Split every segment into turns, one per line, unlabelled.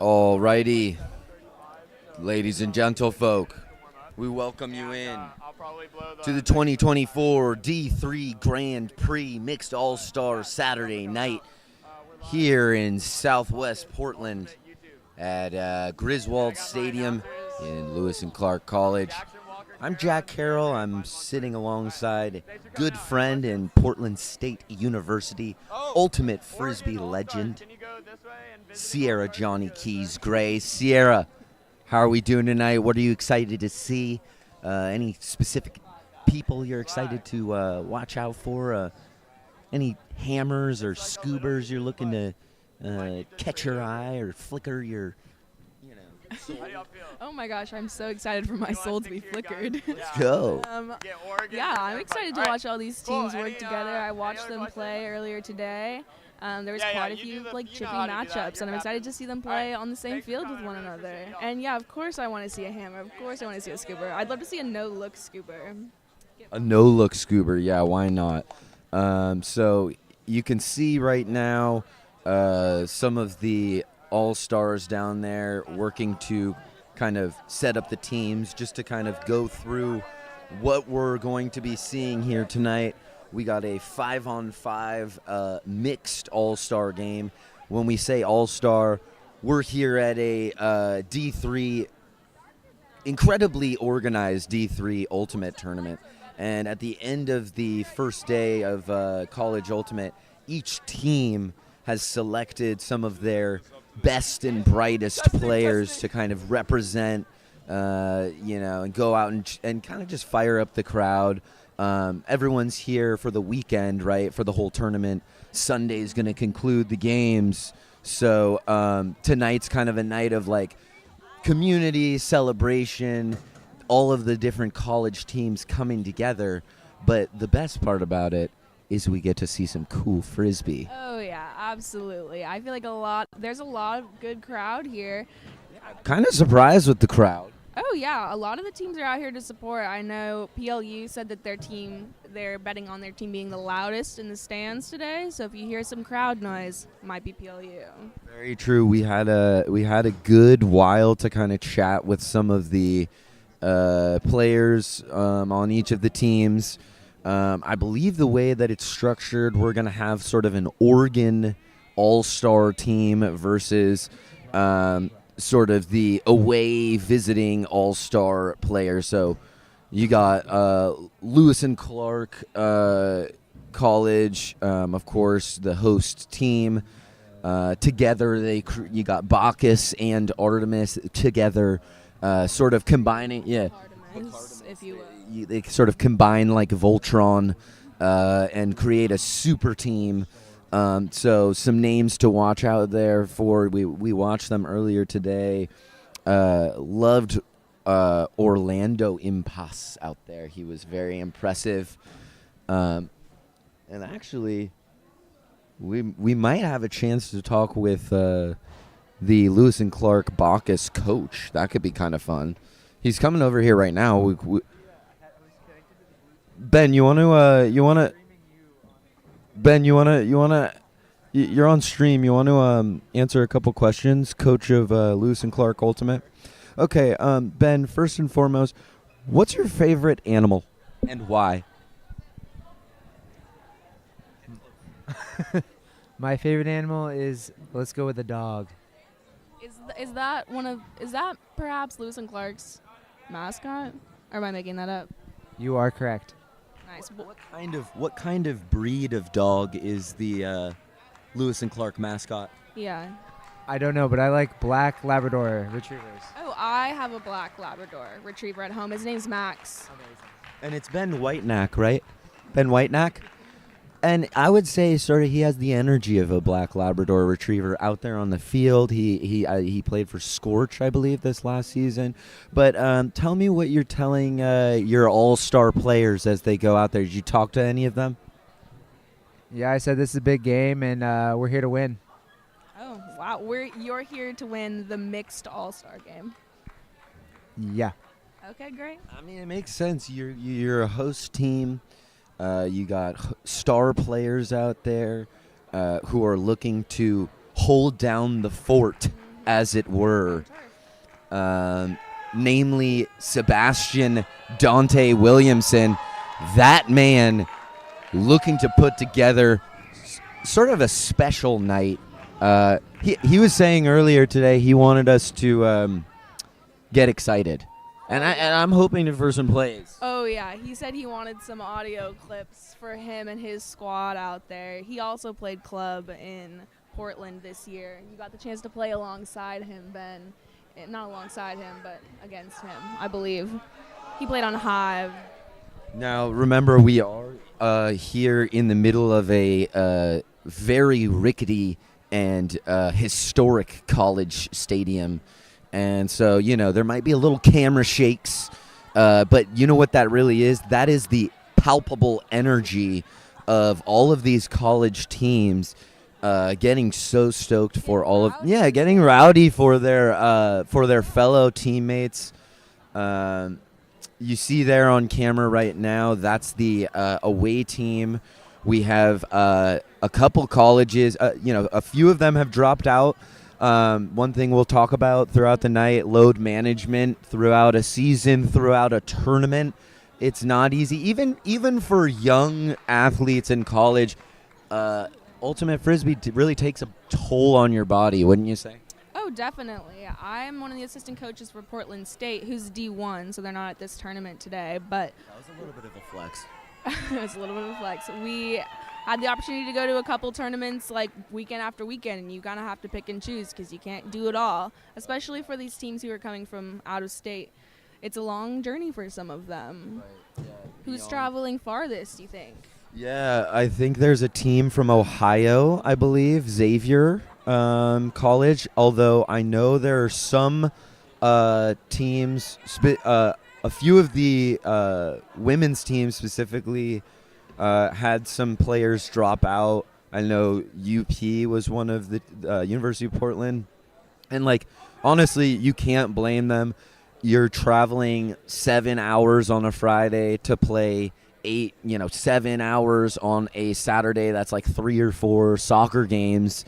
Alrighty, ladies and gentlefolk, we welcome you in to the 2024 D3 Grand Prix Mixed All-Star Saturday night here in Southwest Portland at Griswold Stadium in Lewis and Clark College. I'm Jack Carroll. I'm sitting alongside good friend and Portland State University ultimate Frisbee legend, Sierra Johnny Keys Gray. Sierra, how are we doing tonight? What are you excited to see? Any specific people you're excited to watch out for? Any hammers or scoobers you're looking to catch your eye or flicker your, soul?
Oh my gosh, I'm so excited for my soul to be flickered.
Let's go.
Yeah, I'm excited to watch all these teams work together. I watched them play earlier today. There was quite a few chippy matchups, and I'm excited to see them play on the same field with one another. And yeah, of course I want to see a hammer. Of course I want to see a scoober. I'd love to see a no-look scoober.
A no-look scoober, yeah, why not? So you can see right now some of the all-stars down there working to kind of set up the teams, just to kind of go through what we're going to be seeing here tonight. We got a 5-on-5 mixed all-star game. When we say all-star, we're here at a D3, incredibly organized D3 Ultimate tournament. And at the end of the first day of College Ultimate, each team has selected some of their best and brightest players to kind of represent, and go out and kind of just fire up the crowd. Everyone's here for the weekend, right, for the whole tournament. Sunday's going to conclude the games. So tonight's kind of a night of, community celebration, all of the different college teams coming together. But the best part about it is we get to see some cool Frisbee.
Oh, yeah, absolutely. I feel like there's a lot of good crowd here.
Kind of surprised with the crowd.
Oh, yeah, a lot of the teams are out here to support. I know PLU said that they're betting on their team being the loudest in the stands today. So if you hear some crowd noise, it might be PLU.
Very true. We had a good while to kind of chat with some of the players on each of the teams. I believe the way that it's structured, we're going to have sort of an Oregon all-star team versus sort of the away visiting all-star player. So you got Lewis and Clark College, of course, the host team. Together, you got Bacchus and Artemis together, sort of combining. Yeah.
Artemis, if you will.
They sort of combine like Voltron and create a super team. So some names to watch out there for. We watched them earlier today. Loved Orlando Impas out there. He was very impressive. And actually, we might have a chance to talk with the Lewis and Clark Bacchus coach. That could be kind of fun. He's coming over here right now. Ben, you're on stream. You want to answer a couple questions, coach of Lewis and Clark Ultimate? Okay, Ben, first and foremost, what's your favorite animal and why?
My favorite animal is, let's go with the dog.
Is that perhaps Lewis and Clark's mascot? Or am I making that up?
You are correct.
Nice.
What kind of breed of dog is the Lewis and Clark mascot?
Yeah.
I don't know, but I like black Labrador retrievers.
Oh, I have a black Labrador retriever at home. His name's Max.
Amazing.
And it's Ben Whitenack, right? Ben Whitenack? And I would say sort of he has the energy of a black Labrador retriever out there on the field. He played for Scorch, I believe, this last season. But tell me what you're telling your all-star players as they go out there. Did you talk to any of them?
Yeah, I said this is a big game, and we're here to win.
Oh, wow. You're here to win the mixed all-star game.
Yeah.
Okay, great.
I mean, it makes sense. You're a host team. You got star players out there who are looking to hold down the fort as it were. Namely Sebastian Dante Williamson. That man looking to put together sort of a special night. He was saying earlier today he wanted us to get excited. And I'm hoping for some plays.
Oh, yeah. He said he wanted some audio clips for him and his squad out there. He also played club in Portland this year. You got the chance to play alongside him, Ben. Not alongside him, but against him, I believe. He played on Hive.
Now, remember, we are here in the middle of a very rickety and historic college stadium. And so, there might be a little camera shakes, but you know what that really is? That is the palpable energy of all of these college teams getting so stoked for getting rowdy for their fellow teammates. You see there on camera right now, that's the away team. We have a couple colleges, a few of them have dropped out. One thing we'll talk about throughout the night, load management throughout a season, throughout a tournament. It's not easy, even for young athletes in college. Ultimate Frisbee really takes a toll on your body, wouldn't you say?
Oh, definitely. I'm one of the assistant coaches for Portland State, who's D1, so they're not at this tournament today. But
that was a little bit of a flex.
It was a little bit of a flex. We had the opportunity to go to a couple tournaments like weekend after weekend, and you kind of have to pick and choose because you can't do it all, especially for these teams who are coming from out of state. It's a long journey for some of them.
Right. Yeah,
Who's traveling farthest, do you think?
Yeah, I think there's a team from Ohio, I believe, Xavier College, although I know there are some teams, a few of the women's teams specifically had some players drop out. I know UP was one of the University of Portland. And, honestly, you can't blame them. You're traveling 7 hours on a Friday to play 7 hours on a Saturday. That's like 3 or 4 soccer games.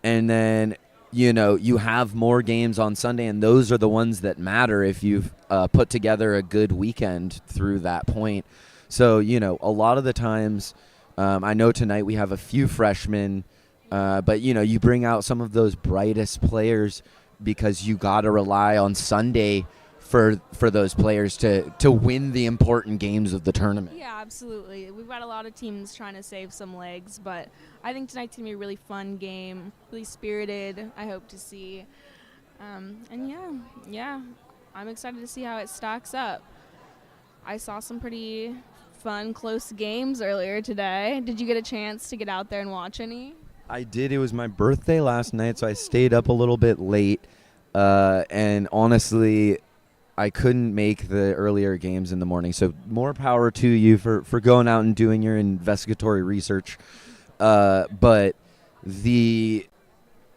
And then, you have more games on Sunday, and those are the ones that matter if you've put together a good weekend through that point. So, a lot of the times, I know tonight we have a few freshmen, but, you bring out some of those brightest players because you got to rely on Sunday for those players to win the important games of the tournament.
Yeah, absolutely. We've got a lot of teams trying to save some legs, but I think tonight's going to be a really fun game, really spirited, I hope to see. And yeah, I'm excited to see how it stacks up. I saw some pretty fun, close games earlier today. Did you get a chance to get out there and watch any?
I did. It was my birthday last night, so I stayed up a little bit late. And honestly, I couldn't make the earlier games in the morning, so more power to you for going out and doing your investigatory research. But the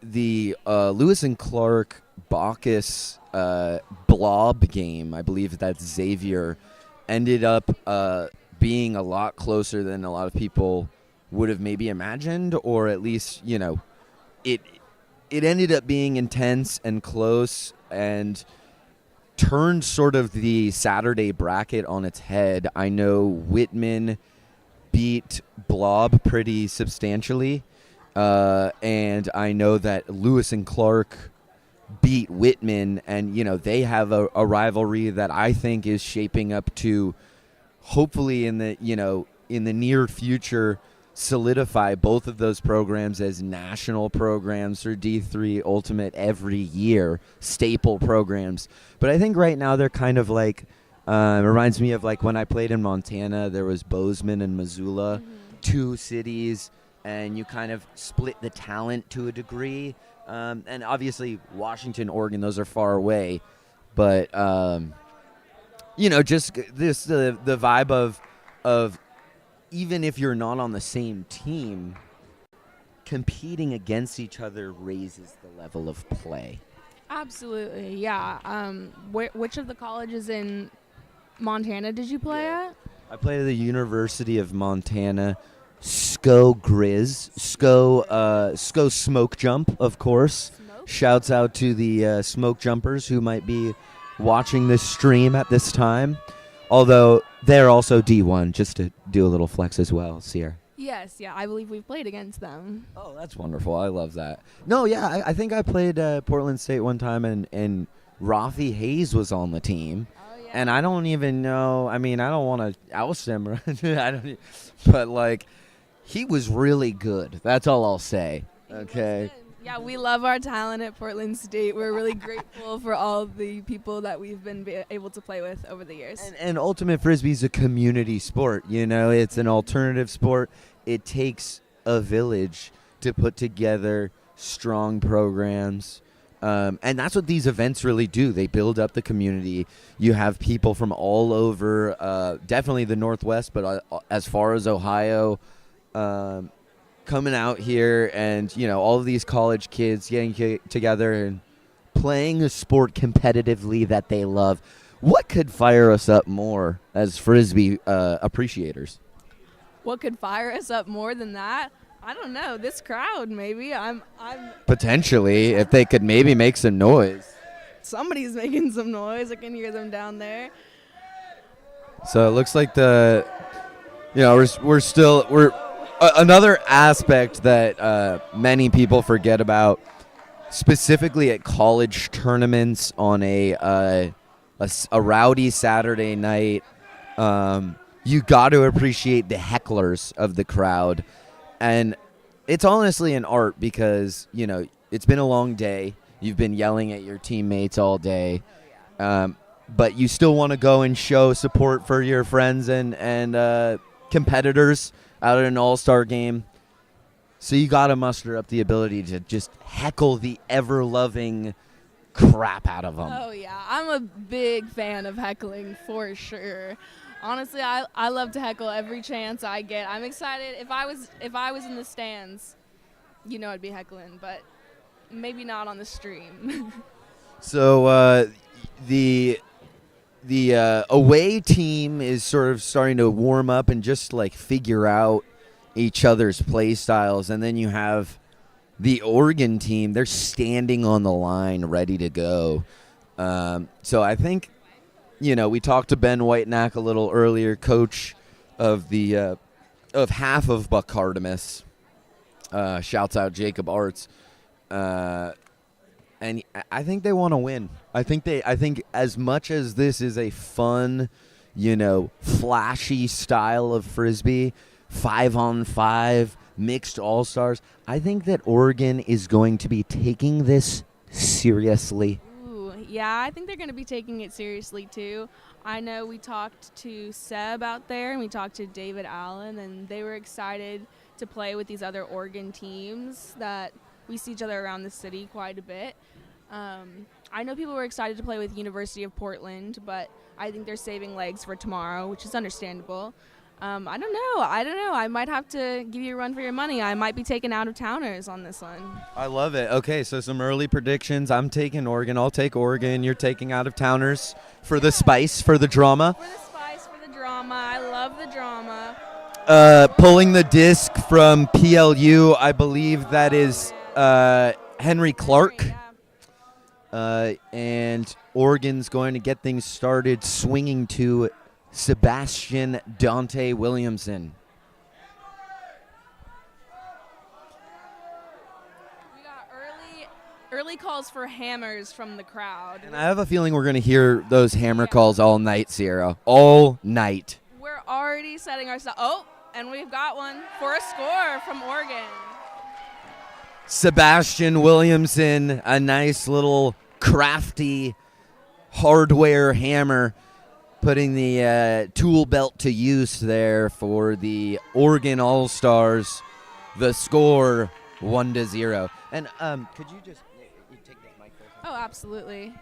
Lewis and Clark Bacchus blob game, I believe that's Xavier, ended up being a lot closer than a lot of people would have maybe imagined, or at least, it ended up being intense and close and turned sort of the Saturday bracket on its head. I know Whitman beat Blob pretty substantially, and I know that Lewis and Clark beat Whitman, and they have a rivalry that I think is shaping up to hopefully in the near future solidify both of those programs as national programs for D3 Ultimate every year, staple programs. But I think right now they're kind of like, it reminds me of like when I played in Montana, there was Bozeman and Missoula, two cities, and you kind of split the talent to a degree. And obviously Washington, Oregon, those are far away. But, just this, the vibe of even if you're not on the same team, competing against each other raises the level of play.
Absolutely, yeah. Which of the colleges in Montana did you play at?
I played at the University of Montana, SCO Grizz, SCO Smoke Jump, of course. Shouts out to the smoke jumpers who might be watching this stream at this time. Although they're also D1, just to do a little flex as well, Sierra.
Yes, yeah, I believe we've played against them.
Oh, that's wonderful. I love that. No, yeah, I think I played Portland State one time, and Rafi Hayes was on the team.
Oh, yeah.
And I don't even know. I mean, I don't want to oust him, but, like, he was really good. That's all I'll say. Okay.
Yeah, we love our talent at Portland State. We're really grateful for all the people that we've been able to play with over the years.
And Ultimate Frisbee is a community sport. You know, it's an alternative sport. It takes a village to put together strong programs. And that's what these events really do. They build up the community. You have people from all over, definitely the Northwest, but as far as Ohio, coming out here, and all of these college kids getting together and playing a sport competitively that they love. What could fire us up more as Frisbee appreciators?
What could fire us up more than that? I don't know. This crowd, maybe. I'm
Potentially, if they could maybe make some noise.
Somebody's making some noise. I can hear them down there.
So it looks like we're another aspect that many people forget about, specifically at college tournaments on a rowdy Saturday night. You got to appreciate the hecklers of the crowd. And it's honestly an art because, it's been a long day. You've been yelling at your teammates all day. But you still want to go and show support for your friends and competitors out at an all-star game. So you got to muster up the ability to just heckle the ever-loving crap out of them.
Oh, yeah. I'm a big fan of heckling for sure. Honestly, I love to heckle every chance I get. I'm excited. If I was in the stands, I'd be heckling, but maybe not on the stream.
So the away team is sort of starting to warm up and just figure out each other's play styles, and then you have the Oregon team. They're standing on the line, ready to go. So I think. We talked to Ben Whitenack a little earlier, coach of the of half of Buck Artemis. Shouts out Jacob Arts, and I think they want to win. I think as much as this is a fun, flashy style of Frisbee, 5-on-5 mixed all-stars, I think that Oregon is going to be taking this seriously.
Yeah, I think they're going to be taking it seriously, too. I know we talked to Seb out there, and we talked to David Allen, and they were excited to play with these other Oregon teams that we see each other around the city quite a bit. I know people were excited to play with University of Portland, but I think they're saving legs for tomorrow, which is understandable. I don't know. I might have to give you a run for your money. I might be taking out-of-towners on this one.
I love it. Okay, so some early predictions. I'm taking Oregon. I'll take Oregon. You're taking out-of-towners for the spice, for the drama.
For the spice, for the drama. I love the drama.
Pulling the disc from PLU, I believe that is Henry Clark. And Oregon's going to get things started swinging to Sebastian Dante Williamson.
We got early calls for hammers from the crowd.
And I have a feeling we're going to hear those hammer calls all night, Sierra. All night.
We're already setting ourselves. Oh, and we've got one for a score from Oregon.
Sebastian Williamson, a nice little crafty hardware hammer, putting the tool belt to use there for the Oregon All-Stars. The score 1-0. And could you just take that mic there?
Oh, absolutely.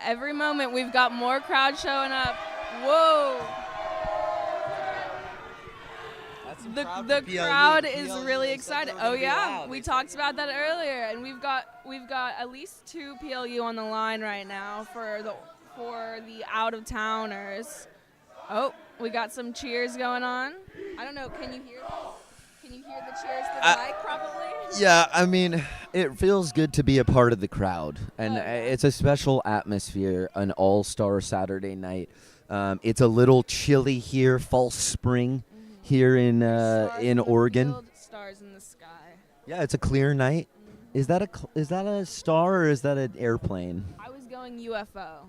Every moment we've got more crowd showing up. Whoa. The crowd is really excited. Oh yeah, we talked about that earlier, and we've got at least 2 PLU on the line right now for the out-of-towners. Oh, we got some cheers going on. I don't know. Can you hear this? Can you hear the cheers through the mic properly?
Yeah, I mean, it feels good to be a part of the crowd, and it's a special atmosphere, an all-star Saturday night. It's a little chilly here, false spring here in Oregon.
Stars in the sky.
Yeah, it's a clear night. Is that a star or is that an airplane?
I was going UFO.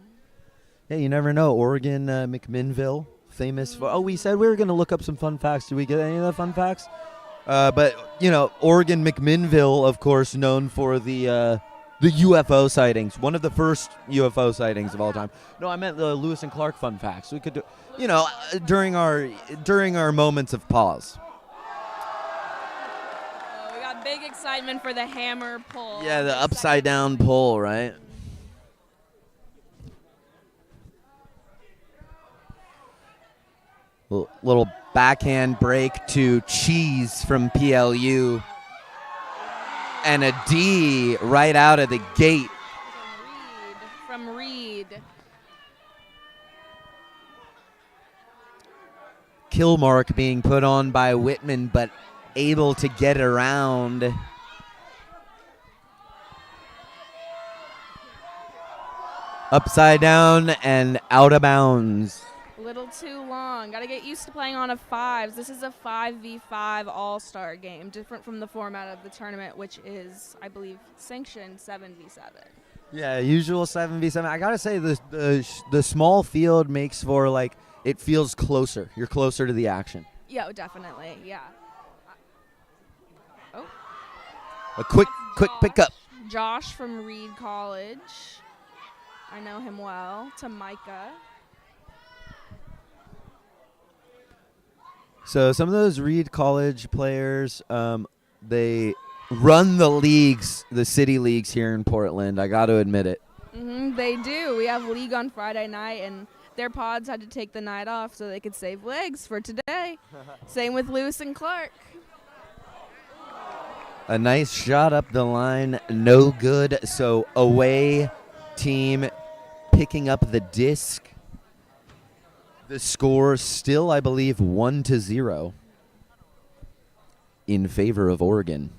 Yeah, you never know. Oregon, McMinnville, famous for. Oh, we said we were going to look up some fun facts. Did we get any of the fun facts? But Oregon McMinnville, of course, known for the UFO sightings. One of the first UFO sightings of all time. No, I meant the Lewis and Clark fun facts. We could do, during our moments of pause.
Oh, we got big excitement for the hammer pull.
Yeah, the upside down pull, right? Little backhand break to Cheese from PLU. And a D right out of the gate.
From Reed.
Kill mark being put on by Whitman, but able to get around. Upside down and out of bounds.
Little too long. Got to get used to playing on a 5s. This is a 5v5 all-star game, different from the format of the tournament, which is, I believe, sanctioned 7v7.
Yeah, usual 7v7. I gotta say, the small field makes for it feels closer. You're closer to the action.
Yeah, definitely. Yeah. Oh.
A quick pickup.
Josh from Reed College. I know him well. To Micah.
So some of those Reed College players, they run the leagues, the city leagues here in Portland. I got to admit it.
They do. We have league on Friday night, and their pods had to take the night off so they could save legs for today. Same with Lewis and Clark.
A nice shot up the line, no good. So away team picking up the disc. The score still, I believe, 1-0 in favor of Oregon.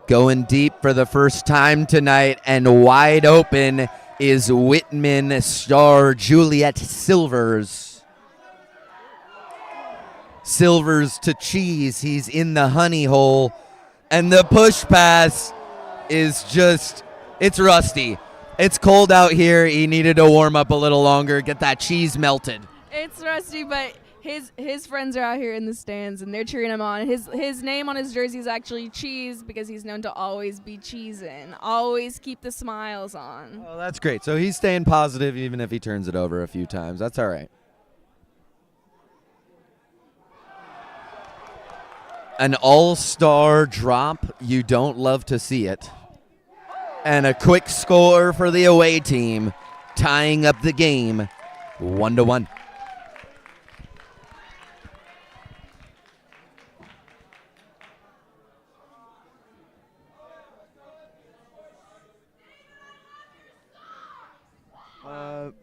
Going deep for the first time tonight, and wide open is Whitman star Juliet Silvers. Silvers to Cheese. He's in the honey hole, and the push pass is it's rusty. It's cold out here. He needed to warm up a little longer, get that cheese melted.
It's rusty, but his friends are out here in the stands, and they're cheering him on. His name on his jersey is actually Cheese because he's known to always be cheesing, always keep the smiles on.
Oh, that's great. So he's staying positive even if he turns it over a few times. That's all right. An all-star drop. You don't love to see it. And a quick score for the away team, tying up the game 1-1.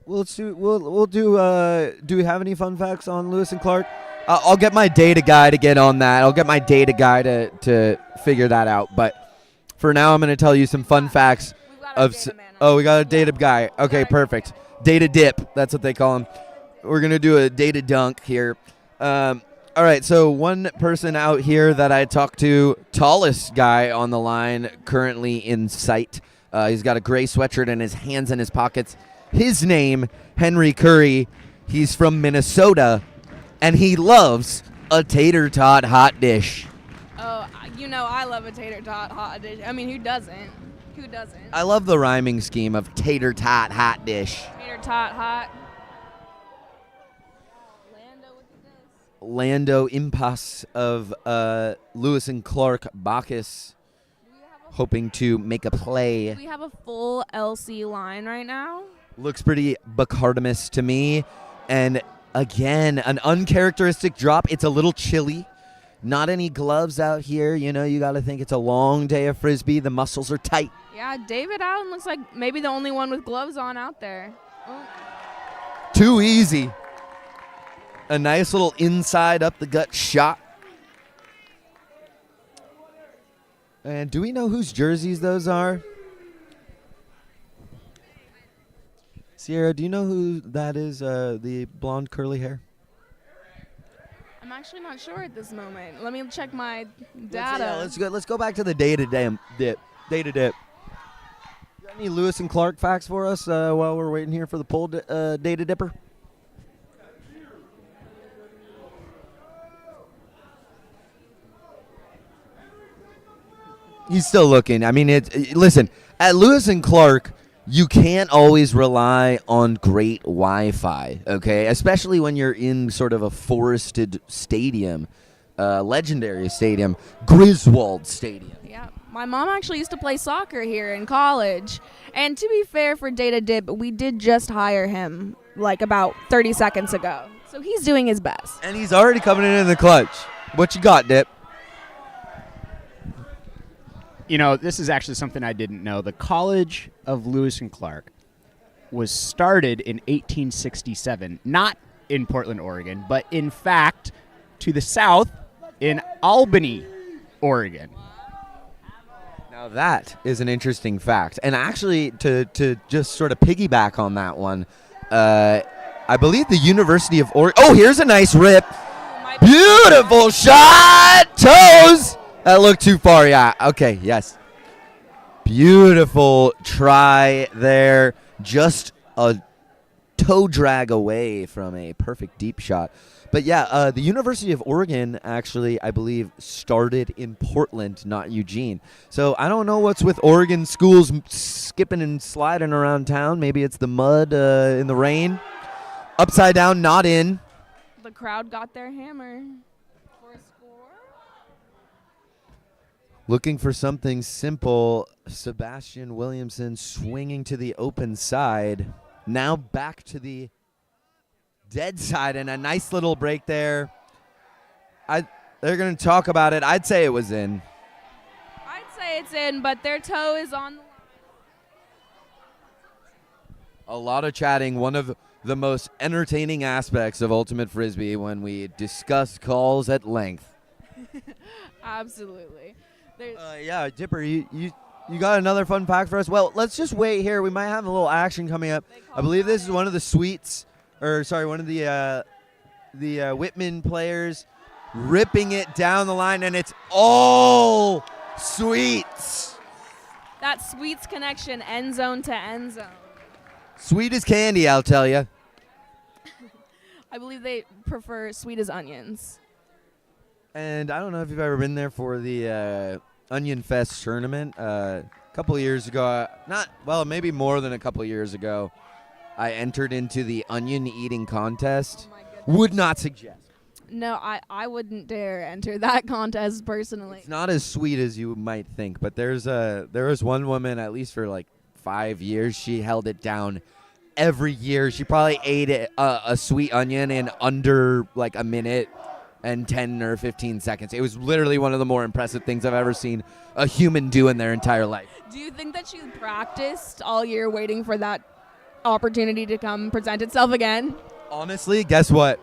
We'll do. Do we have any fun facts on Lewis and Clark? I'll get my data guy to get on that. I'll get my data guy to figure that out. But for now, I'm going to tell you some fun facts. We got a data guy. Okay, perfect. Data dip. That's what they call him. We're going to do a data dunk here. All right, so one person out here that I talked to, tallest guy on the line, currently in sight. He's got a gray sweatshirt and his hands in his pockets. His name, Henry Curry. He's from Minnesota, and he loves a tater tot hot dish.
Oh, I love a tater tot hot dish. I mean, who doesn't? Who doesn't?
I love the rhyming scheme of tater tot hot dish.
Tater tot hot.
Lando Impas of Lewis and Clark Bacchus, hoping to make a play.
Do we have a full LC line right now?
Looks pretty Bacardimous to me. And again, an uncharacteristic drop. It's a little chilly. Not any gloves out here. You got to think it's a long day of Frisbee. The muscles are tight.
Yeah, David Allen looks like maybe the only one with gloves on out there. Oh.
Too easy. A nice little inside up the gut shot. And do we know whose jerseys those are? Sierra, do you know who that is, the blonde curly hair?
I'm actually not sure at this moment. Let me check my data.
Let's go back to the day-to-day. Got any Lewis and Clark facts for us while we're waiting here for the poll data dipper? He's still looking. I mean, listen, at Lewis and Clark, you can't always rely on great Wi-Fi, okay? Especially when you're in sort of a forested stadium, legendary stadium, Griswold Stadium.
Yeah, my mom actually used to play soccer here in college. And to be fair for Data Dip, we did just hire him like about 30 seconds ago. So he's doing his best.
And he's already coming in the clutch. What you got, Dip?
You know, this is actually something I didn't know. The College of Lewis and Clark was started in 1867, not in Portland, Oregon, but in fact to the south in Albany, Oregon.
Now that is an interesting fact. And actually, to just sort of piggyback on that one, I believe the University of Oregon. Oh, here's a nice rip. Beautiful shot. Toes. That looked too far, yeah. Okay, yes. Beautiful try there. Just a toe drag away from a perfect deep shot. But yeah, the University of Oregon actually, I believe, started in Portland, not Eugene. So I don't know what's with Oregon schools skipping and sliding around town. Maybe it's the mud in the rain. Upside down, not in.
The crowd got their hammer.
Looking for something simple, Sebastian Williamson swinging to the open side. Now back to the dead side, and a nice little break there. They're going to talk about it. I'd say it was in.
I'd say it's in, but their toe is on the line.
A lot of chatting. One of the most entertaining aspects of Ultimate Frisbee when we discuss calls at length.
Absolutely.
Yeah, Dipper, you got another fun fact for us? Well, let's just wait here. We might have a little action coming up. I believe this is one of the Sweets, one of the Whitman players ripping it down the line, and it's all Sweets.
That Sweets connection, end zone to end zone.
Sweet as candy, I'll tell you.
I believe they prefer sweet as onions.
And I don't know if you've ever been there for the Onion Fest tournament. A couple of years ago, maybe more than a couple of years ago, I entered into the onion eating contest.
Oh my goodness.
Would not suggest.
No, I wouldn't dare enter that contest personally.
It's not as sweet as you might think, but there was one woman, at least for like 5 years, she held it down every year. She probably ate a sweet onion in under like a minute and 10 or 15 seconds. It was literally one of the more impressive things I've ever seen a human do in their entire life.
Do you think that she practiced all year waiting for that opportunity to come present itself again?
Honestly, guess what?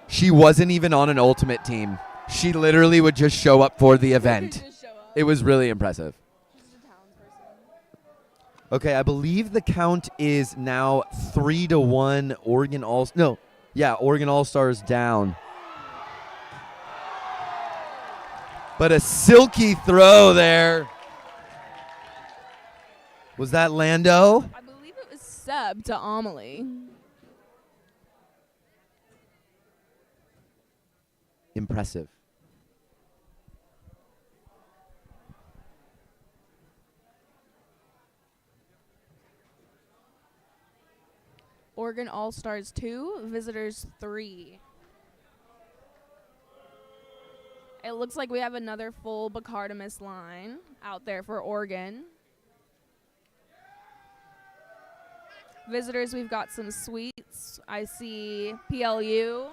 She wasn't even on an ultimate team. She literally would just show up for the event. It was really impressive. Okay, I believe the count is now 3-1 Oregon All-Stars down. But a silky throw there. Was that Lando?
I believe it was Seb to Amelie.
Impressive.
Oregon All-Stars 2, Visitors 3. It looks like we have another full Bacardimus line out there for Oregon. Visitors, we've got some Sweets. I see PLU.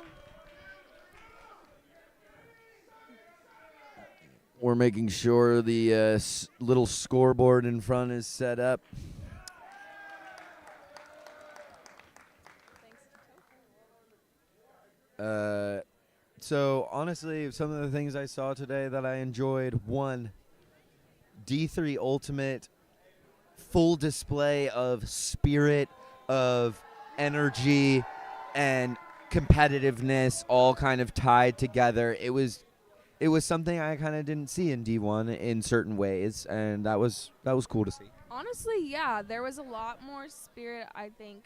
We're making sure the little scoreboard in front is set up. So honestly, some of the things I saw today that I enjoyed: one, D3 Ultimate, full display of spirit, of energy, and competitiveness, all kind of tied together. It was something I kind of didn't see in D1 in certain ways, and that was cool to see.
Honestly, yeah, there was a lot more spirit, I think,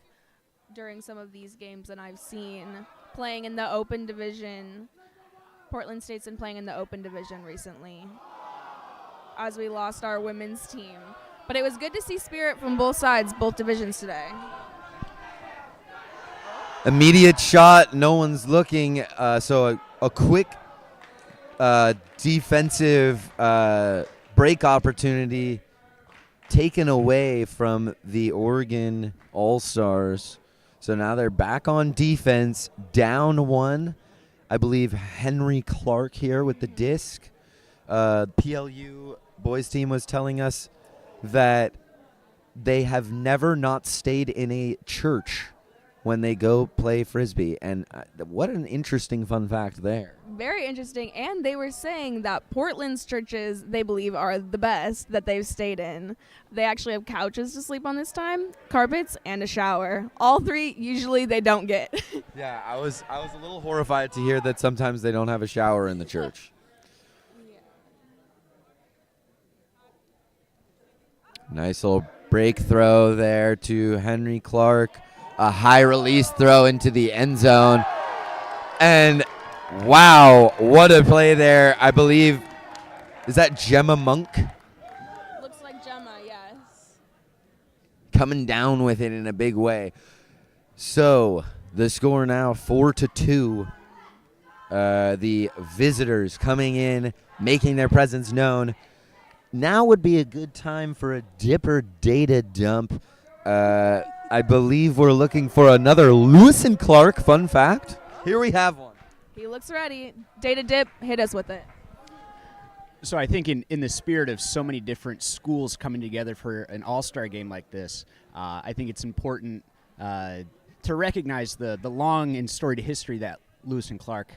during some of these games than I've seen playing in the open division. Portland State's been playing in the open division recently as we lost our women's team. But it was good to see spirit from both sides, both divisions today.
Immediate shot, no one's looking, so a quick defensive break opportunity taken away from the Oregon All-Stars. So now they're back on defense, down one. I believe Henry Clark here with the disc. PLU boys team was telling us that they have never not stayed in a church when they go play Frisbee. And what an interesting fun fact there.
Very interesting. And they were saying that Portland's churches, they believe, are the best that they've stayed in. They actually have couches to sleep on this time, carpets, and a shower. All three, usually, they don't get.
Yeah, I was a little horrified to hear that sometimes they don't have a shower in the church. Nice little break throw there to Henry Clark. A high release throw into the end zone. And wow, what a play there. I believe, is that Gemma Monk?
Looks like Gemma, yes.
Coming down with it in a big way. So the score now 4-2. The visitors coming in, making their presence known. Now would be a good time for a Dipper data dump. I believe we're looking for another Lewis and Clark fun fact. Here we have one.
He looks ready. Data dip, hit us with it.
So I think in the spirit of so many different schools coming together for an all-star game like this, I think it's important to recognize the long and storied history that Lewis and Clark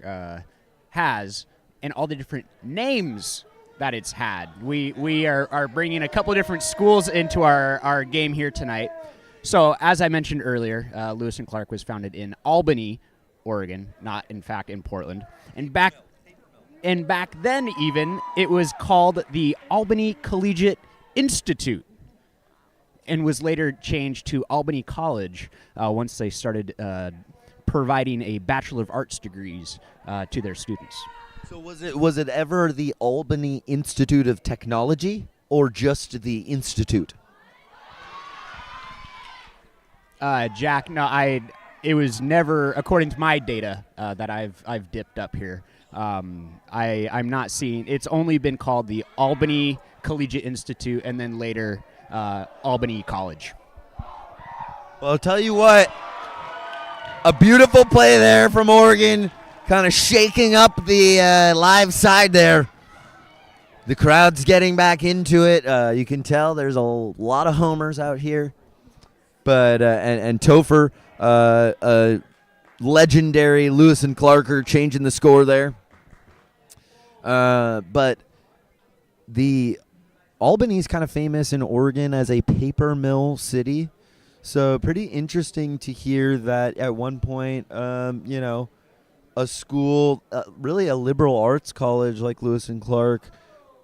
has and all the different names that it's had. We are bringing a couple different schools into our game here tonight. So as I mentioned earlier, Lewis and Clark was founded in Albany, Oregon, not in fact in Portland. And back then even, it was called the Albany Collegiate Institute and was later changed to Albany College once they started providing a Bachelor of Arts degrees to their students.
So was it ever the Albany Institute of Technology or just the Institute?
Jack, no, it was never, according to my data that I've dipped up here. I'm not seeing. It's only been called the Albany Collegiate Institute, and then later Albany College.
Well, I'll tell you what, a beautiful play there from Oregon, kind of shaking up the live side there. The crowd's getting back into it. You can tell there's a lot of homers out here. But and Topher, legendary Lewis and Clarker changing the score there. But the Albany's kind of famous in Oregon as a paper mill city. So pretty interesting to hear that at one point, a school, really a liberal arts college like Lewis and Clark,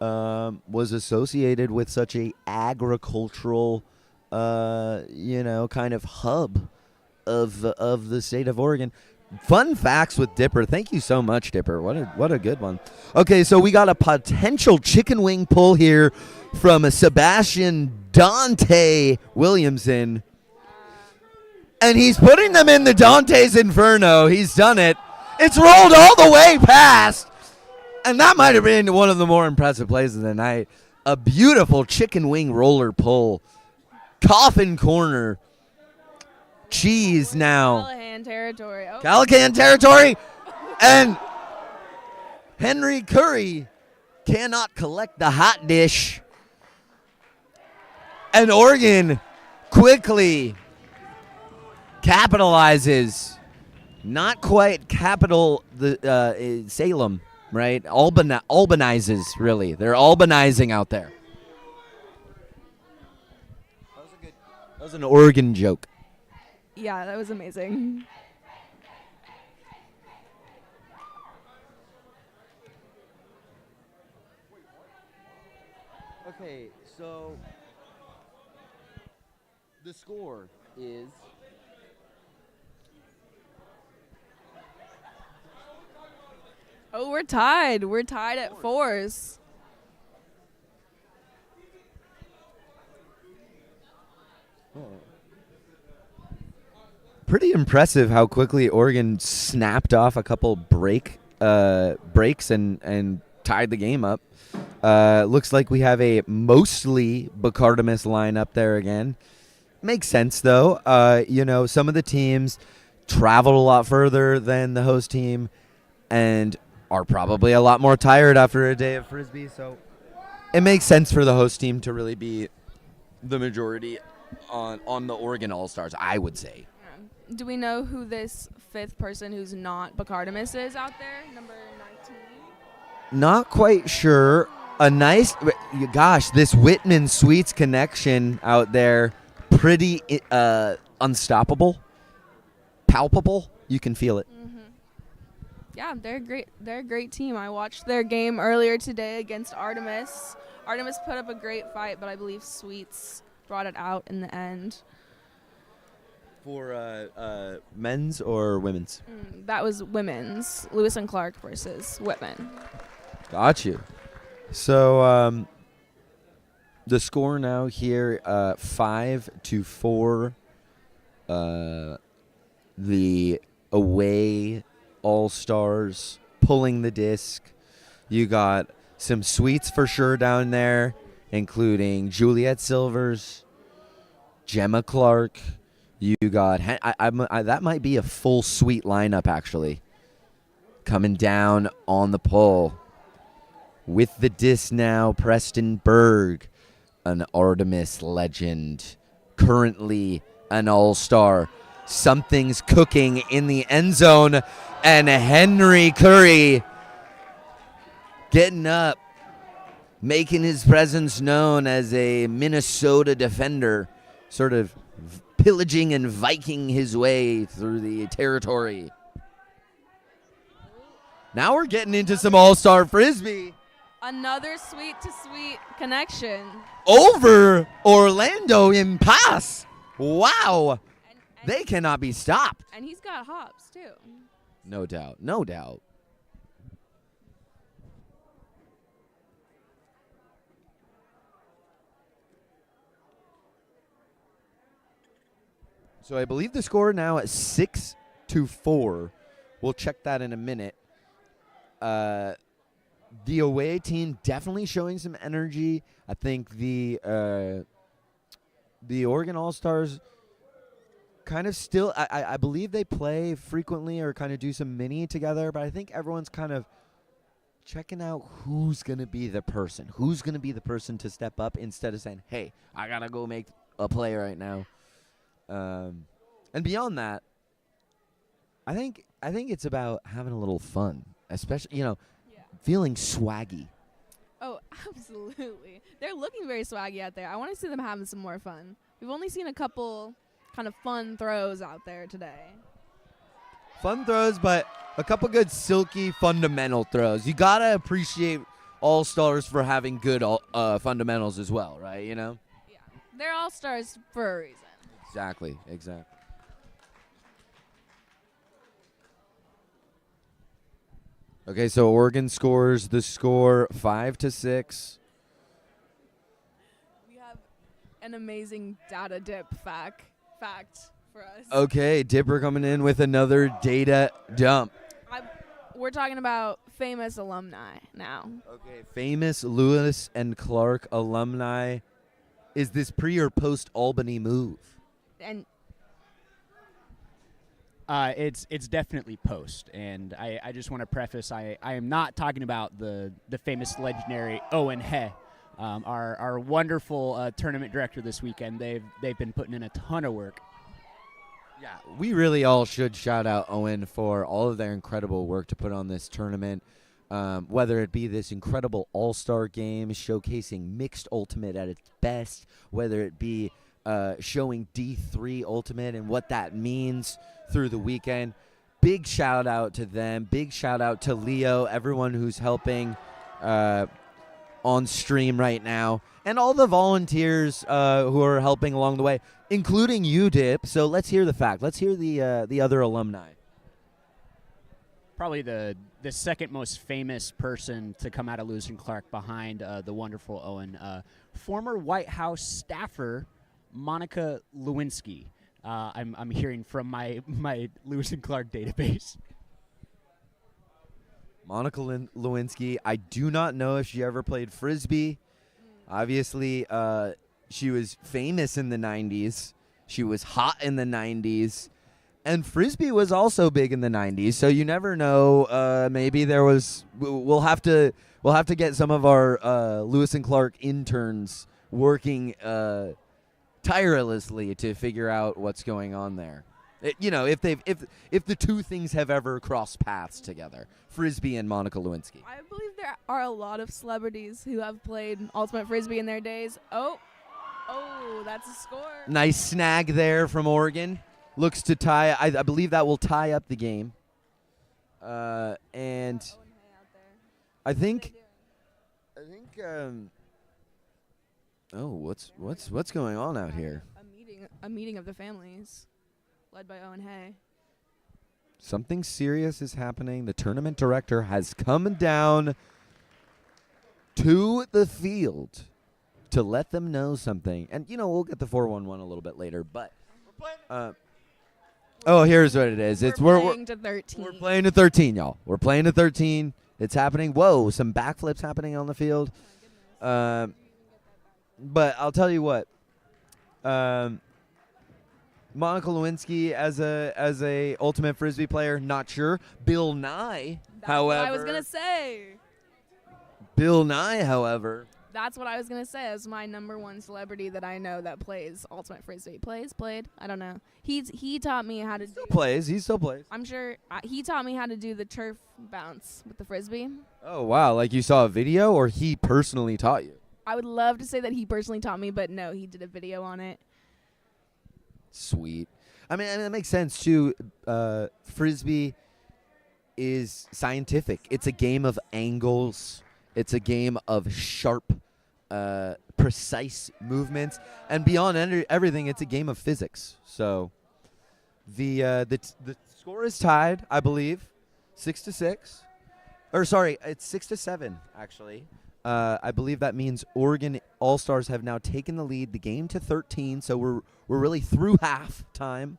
was associated with such a agricultural kind of hub of the state of Oregon. Fun facts with Dipper. Thank you so much, Dipper. What a good one. Okay, so we got a potential chicken wing pull here from Sebastian Dante Williamson. And he's putting them in the Dante's Inferno. He's done it. It's rolled all the way past. And that might have been one of the more impressive plays of the night. A beautiful chicken wing roller pull. Coffin corner. Cheese now.
Callahan territory. Oh.
Callahan territory. And Henry Curry cannot collect the hot dish. And Oregon quickly capitalizes not quite capital the Salem, right? Albanizes, really. They're Albanizing out there. That was an Oregon joke.
Yeah, that was amazing.
Okay, so the score is
Oh, we're tied. We're tied at 4s.
pretty impressive how quickly Oregon snapped off a couple breaks and tied the game up. Looks like we have a mostly Bacardimus lineup there again. Makes sense, though. Some of the teams traveled a lot further than the host team and are probably a lot more tired after a day of Frisbee. So it makes sense for the host team to really be the majority on the Oregon All-Stars, I would say.
Do we know who this 5th person who's not Bacardimus is out there? Number 19?
Not quite sure. This Whitman Sweets connection out there, pretty unstoppable, palpable. You can feel it.
Mm-hmm. Yeah, they're great. They're a great team. I watched their game earlier today against Artemis. Artemis put up a great fight, but I believe Sweets brought it out in the end.
For men's or women's?
That was women's. Lewis and Clark versus Whitman.
Got you. So the score now here, 5-4. The away All-Stars pulling the disc. You got some Sweets for sure down there, including Juliet Silvers, Gemma Clark. You got that might be a full Sweet lineup actually. Coming down on the pole with the disc now, Preston Berg, an Artemis legend, currently an All-Star. Something's cooking in the end zone, and Henry Curry getting up, making his presence known as a Minnesota defender, sort of pillaging and Viking his way through the territory. Now we're getting into some All-Star Frisbee.
Another sweet-to-sweet connection.
Over Orlando in pass. Wow.
And
They cannot be stopped.
And he's got hops, too.
No doubt. No doubt. So I believe the score now at 6-4. We'll check that in a minute. The away team definitely showing some energy. I think the Oregon All-Stars kind of still, I believe they play frequently or kind of do some mini together, but I think everyone's kind of checking out who's going to be the person. Who's going to be the person to step up instead of saying, hey, I got to go make a play right now. And beyond that, I think it's about having a little fun, especially, feeling swaggy.
Oh, absolutely. They're looking very swaggy out there. I want to see them having some more fun. We've only seen a couple kind of fun throws out there today.
Fun throws, but a couple good silky fundamental throws. You got to appreciate All-Stars for having good fundamentals as well, right?
Yeah. They're All-Stars for a reason.
Exactly. Okay, so Oregon scores the score 5-6.
We have an amazing data dip fact for us.
Okay, Dipper coming in with another data dump.
We're talking about famous alumni now.
Okay, famous Lewis and Clark alumni. Is this pre or post Albany move?
And
it's definitely post, and I just want to preface I am not talking about the famous legendary Owen He, our wonderful tournament director this weekend. They've been putting in a ton of work.
Yeah, we really all should shout out Owen for all of their incredible work to put on this tournament. Whether it be this incredible all-star game showcasing mixed ultimate at its best, whether it be showing D3 ultimate and what that means through the weekend. Big shout out to them. Big shout out to Leo, everyone who's helping on stream right now, and all the volunteers who are helping along the way, including you, Dip. So let's hear the fact. Let's hear the other alumni.
Probably the second most famous person to come out of Lewis and Clark behind the wonderful Owen, former White House staffer Monica Lewinsky. I'm hearing from my Lewis and Clark database.
Monica Lewinsky. I do not know if she ever played Frisbee. Obviously, she was famous in the 90s. She was hot in the 90s. And Frisbee was also big in the 90s, so you never know. Maybe there was. We'll have to get some of our Lewis and Clark interns working tirelessly to figure out what's going on there. If the two things have ever crossed paths together, Frisbee and Monica Lewinsky.
I believe there are a lot of celebrities who have played Ultimate Frisbee in their days. Oh, that's a score.
Nice snag there from Oregon. Looks to tie. I believe that will tie up the game. And I think. What's going on out here?
A meeting of the families, led by Owen Hay.
Something serious is happening. The tournament director has come down to the field to let them know something. And we'll get the 4-1-1 a little bit later, but. Here's what it is.
We're playing to 13.
We're playing to 13, y'all. We're playing to 13. It's happening. Whoa, some backflips happening on the field. But I'll tell you what. Monica Lewinsky as a Ultimate Frisbee player, not sure. Bill Nye, however.
What I was gonna say.
Bill Nye, however.
That's what I was going to say as my number one celebrity that I know that plays Ultimate Frisbee. Played? I don't know. He taught me how to do.
He still plays.
I'm sure he taught me how to do the turf bounce with the Frisbee.
Oh, wow. Like you saw a video or he personally taught you?
I would love to say that he personally taught me, but no, he did a video on it.
Sweet. I mean, that makes sense, too. Frisbee is scientific. It's a game of angles. It's a game of sharp, precise movements, and beyond everything, it's a game of physics. So, the score is tied, I believe, 6-6. Or sorry, it's 6-7 actually. I believe that means Oregon All-Stars have now taken the lead. The game to 13, so we're really through half time.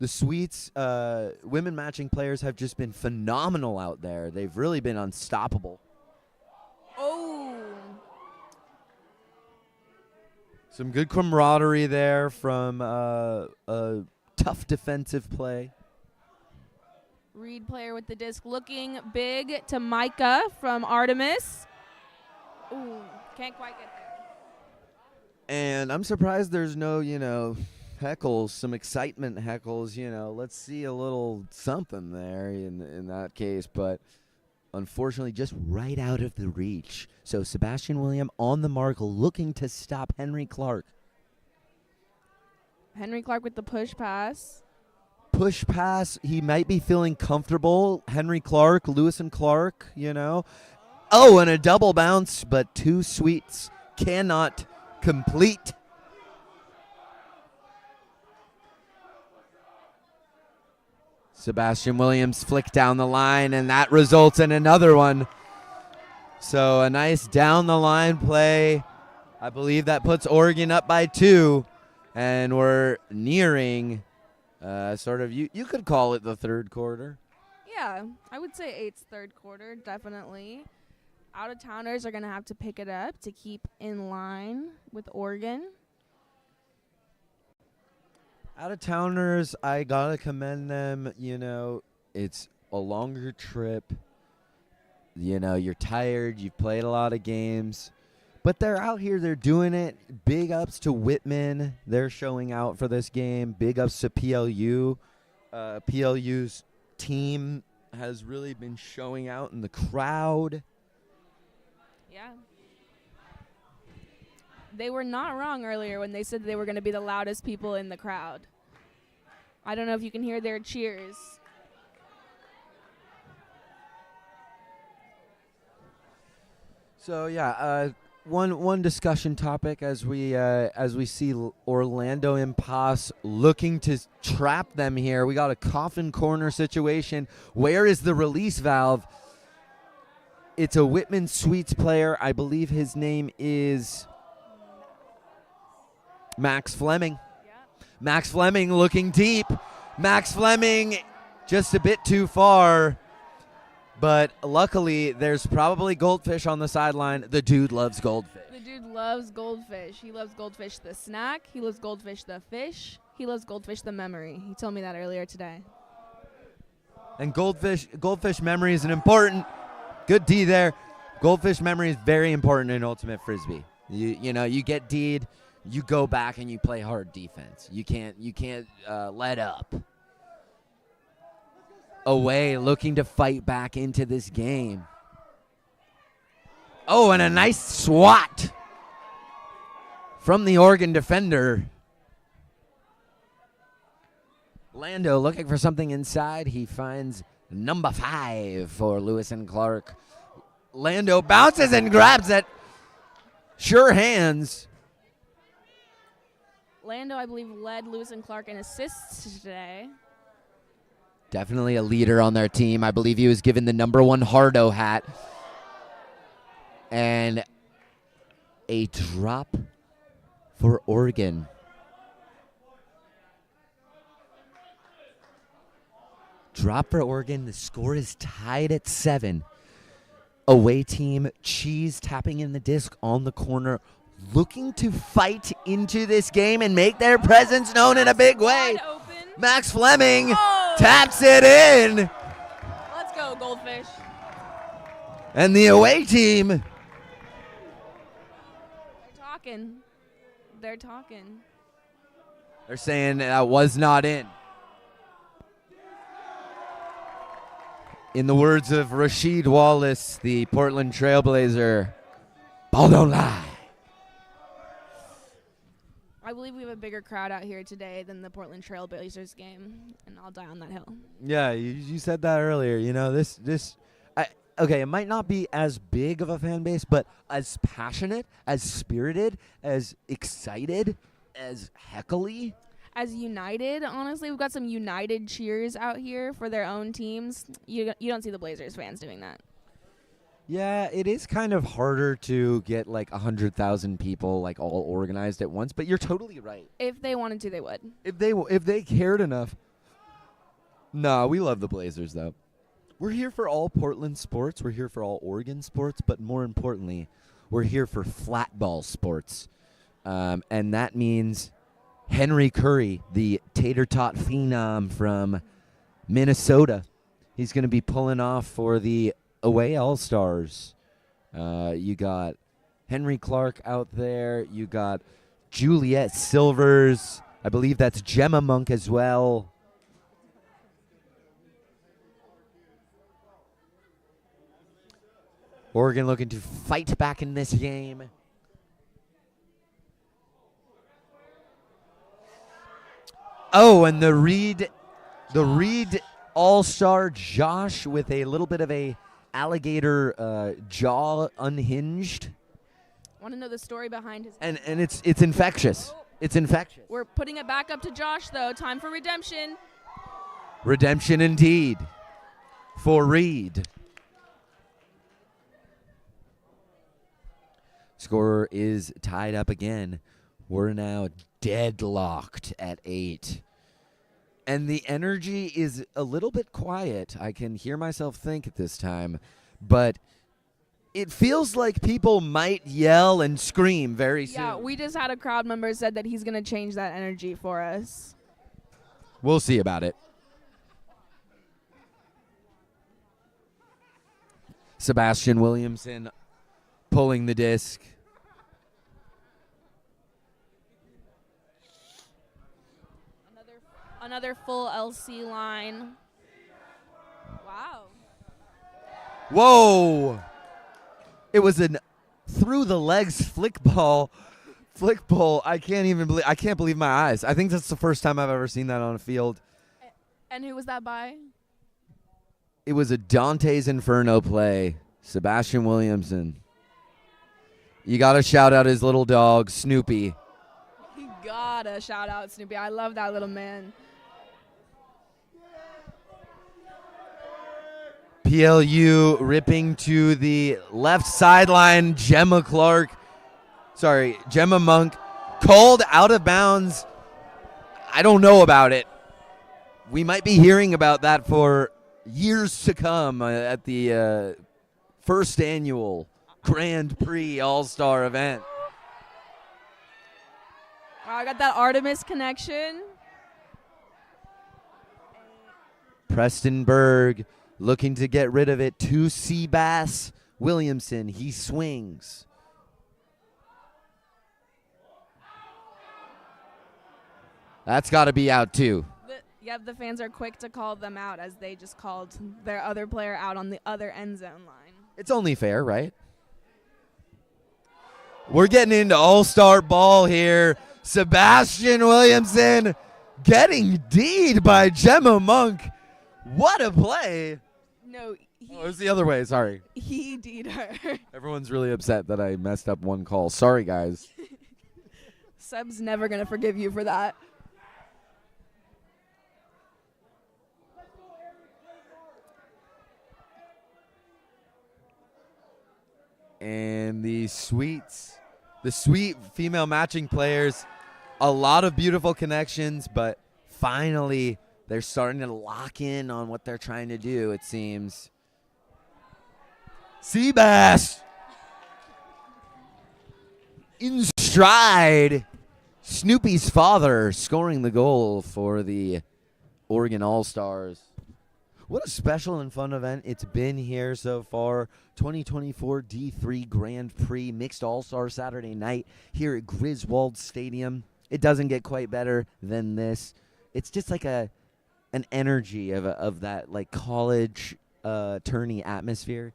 The Sweets women matching players have just been phenomenal out there. They've really been unstoppable.
Oh.
Some good camaraderie there from a tough defensive play.
Reed player with the disc looking big to Micah from Artemis. Ooh, can't quite get there.
And I'm surprised there's no, heckles, some excitement heckles, let's see a little something there in that case, but unfortunately just right out of the reach. So Sebastian William on the mark looking to stop Henry Clark.
Henry Clark with the push pass.
Push pass, he might be feeling comfortable. Henry Clark, Lewis and Clark, Oh, and a double bounce, but two Sweets cannot complete. Sebastian Williams flicked down the line, and that results in another one. So a nice down-the-line play. I believe that puts Oregon up by 2, and we're nearing you could call it the third quarter.
Yeah, I would say eight's third quarter, definitely. Out-of-towners are going to have to pick it up to keep in line with Oregon.
Out-of-towners, I got to commend them. It's a longer trip. You're tired. You've played a lot of games. But they're out here. They're doing it. Big ups to Whitman. They're showing out for this game. Big ups to PLU. PLU's team has really been showing out in the crowd.
Yeah. They were not wrong earlier when they said they were going to be the loudest people in the crowd. I don't know if you can hear their cheers.
So yeah, one discussion topic as we see Orlando Impasse looking to trap them here. We got a coffin corner situation. Where is the release valve? It's a Whitman Sweets player. I believe his name is Max Fleming.
Yeah.
Max Fleming looking deep. Max Fleming just a bit too far. But luckily, there's probably goldfish on the sideline. The dude loves goldfish.
The dude loves goldfish. He loves goldfish the snack. He loves goldfish the fish. He loves goldfish the memory. He told me that earlier today.
And goldfish memory is an important, good D there. Goldfish memory is very important in Ultimate Frisbee. You know, you get D'd, you go back and you play hard defense. You can't let up. Away, looking to fight back into this game. Oh, and a nice swat from the Oregon defender. Lando looking for something inside. He finds number 5 for Lewis and Clark. Lando bounces and grabs it. Sure hands.
Lando, I believe, led Lewis and Clark in assists today.
Definitely a leader on their team. I believe he was given the number 1 Hardo hat. And a drop for Oregon. Drop for Oregon. The score is tied at 7. Away team, Cheese tapping in the disc on the corner, looking to fight into this game and make their presence known in a big way.
Wide open.
Max Fleming
Oh.
taps it in.
Let's go, goldfish.
And the away team.
They're talking. They're talking.
They're saying that was not in. In the words of Rasheed Wallace, the Portland Trailblazer, ball don't lie.
I believe we have a bigger crowd out here today than the Portland Trailblazers game, and I'll die on that hill.
Yeah, you said that earlier. You know, okay, it might not be as big of a fan base, but as passionate, as spirited, as excited, as heckly.
As united, honestly, we've got some united cheers out here for their own teams. You don't see the Blazers fans doing that.
Yeah, it is kind of harder to get like 100,000 people like all organized at once, but you're totally right.
If they wanted to, they would.
If they cared enough. Nah, we love the Blazers though. We're here for all Portland sports. We're here for all Oregon sports, but more importantly, we're here for flat ball sports, and that means Henry Curry, the tater tot phenom from Minnesota. He's going to be pulling off for the away All-Stars. You got Henry Clark out there. You got Juliet Silvers. I believe that's Gemma Monk as well. Oregon looking to fight back in this game. Oh, and the Reed All-Star Josh with a little bit of a alligator jaw unhinged.
Want to know the story behind his...
And it's infectious. It's infectious.
We're putting it back up to Josh, though. Time for redemption.
Redemption indeed for Reed. Score is tied up again. We're now deadlocked at 8. And the energy is a little bit quiet. I can hear myself think at this time. But it feels like people might yell and scream very soon.
Yeah, we just had a crowd member said that he's going to change that energy for us.
We'll see about it. Sebastian Williamson pulling the disc.
Another full LC line. Wow.
Whoa! It was an through the legs flick ball. Flick ball. I can't believe my eyes. I think that's the first time I've ever seen that on a field.
And who was that by?
It was a Dante's Inferno play. Sebastian Williamson. You got to shout out his little dog, Snoopy.
You gotta shout out Snoopy. I love that little man.
PLU ripping to the left sideline. Gemma Monk. Called out of bounds. I don't know about it. We might be hearing about that for years to come at the first annual Grand Prix All-Star event.
Wow, I got that Artemis connection.
Preston Berg looking to get rid of it to Seabass Williamson. He swings. That's got to be out too.
The fans are quick to call them out as they just called their other player out on the other end zone line.
It's only fair, right? We're getting into all-star ball here. Sebastian Williamson getting D'd by Gemma Monk. What a play.
No,
it was the other way. Sorry.
He D'd her.
Everyone's really upset that I messed up one call. Sorry, guys.
Seb's never going to forgive you for that.
And the sweet female matching players, a lot of beautiful connections, but finally they're starting to lock in on what they're trying to do, it seems. Seabass in stride. Snoopy's father scoring the goal for the Oregon All-Stars. What a special and fun event it's been here so far. 2024 D3 Grand Prix Mixed All-Star Saturday night here at Griswold Stadium. It doesn't get quite better than this. It's just like an energy of that like college tourney atmosphere.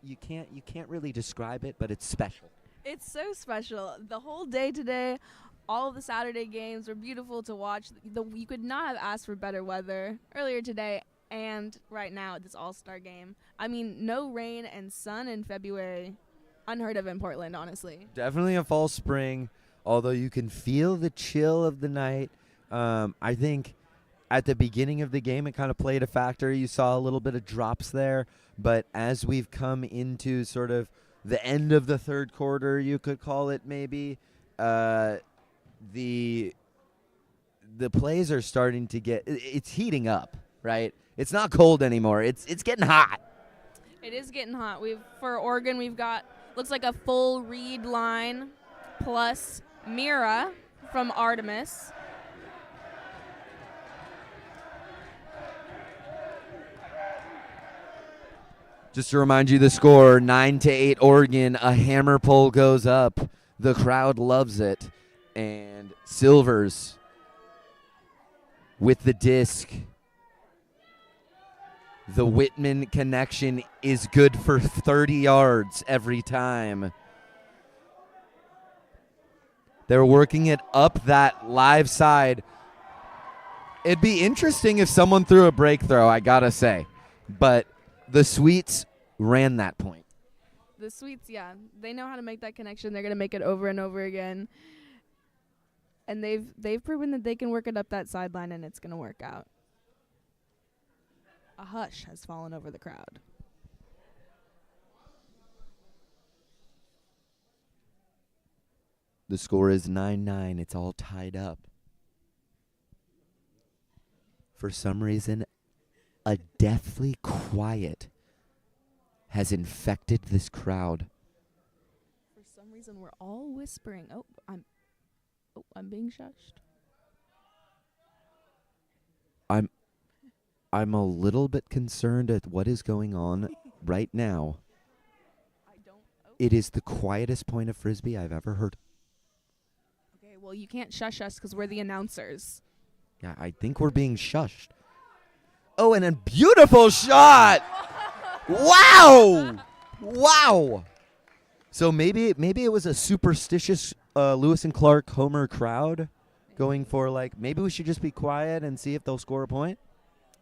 You can't really describe it, but it's special.
It's so special. The whole day today, all of the Saturday games were beautiful to watch. You could not have asked for better weather earlier today. And right now at this all-star game. I mean, no rain and sun in February. Unheard of in Portland, honestly.
Definitely a fall spring, although you can feel the chill of the night. I think at the beginning of the game it kind of played a factor. You saw a little bit of drops there. But as we've come into sort of the end of the third quarter, you could call it maybe, the plays are starting to it's heating up, right? It's not cold anymore. It's getting hot.
It is getting hot. For Oregon, we've got looks like a full Reed line plus Mira from Artemis.
Just to remind you the score, 9-8 Oregon. A hammer pole goes up. The crowd loves it. And Silvers with the disc. The Whitman connection is good for 30 yards every time. They're working it up that live side. It'd be interesting if someone threw a break throw, I gotta say. But the Sweets ran that point.
The Sweets, yeah. They know how to make that connection. They're going to make it over and over again. And they've proven that they can work it up that sideline, and it's going to work out. A hush has fallen over the crowd.
The score is 9-9. It's all tied up. For some reason, a deathly quiet has infected this crowd.
For some reason, we're all whispering. I'm being shushed.
I'm a little bit concerned at what is going on right now. It is the quietest point of Frisbee I've ever heard.
Okay, well, you can't shush us because we're the announcers.
Yeah, I think we're being shushed. Oh, and a beautiful shot! Wow! Wow! So maybe it was a superstitious Lewis and Clark Homer crowd going for, like, maybe we should just be quiet and see if they'll score a point?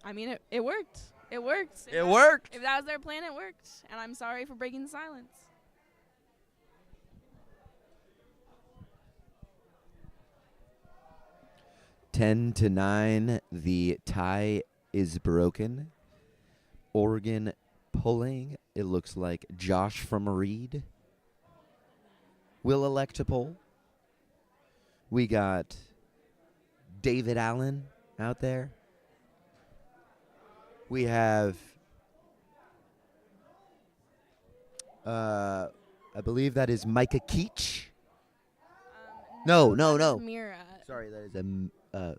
I mean, it worked. It worked.
It worked.
If that was their plan, it worked. And I'm sorry for breaking the silence.
Ten to 9, the tie is broken. Oregon pulling. It looks like Josh from Reed will elect to pull. We got David Allen out there. We have, I believe that is Micah Keach. No.
Mira.
Sorry, that is